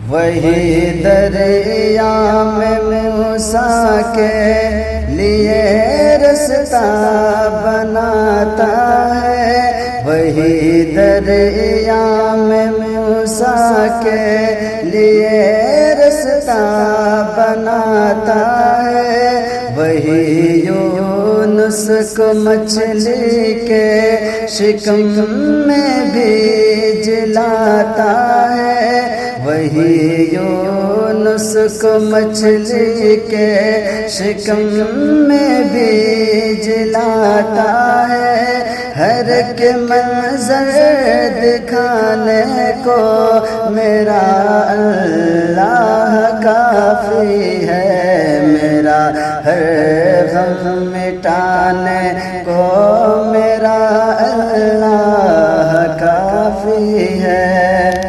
वही दरिया में मूसा के लिए रास्ता बनाता है। वही दरिया में मूसा के लिए रास्ता बनाता है। वही यूनुस को मछली के शिकम में भी जिलाता है। वही यूनुस को मछली के शिकम में भी जिलाता है। हर के मंजर दिखाने को मेरा अल्लाह काफ़ी है। मेरा हर गम मिटाने को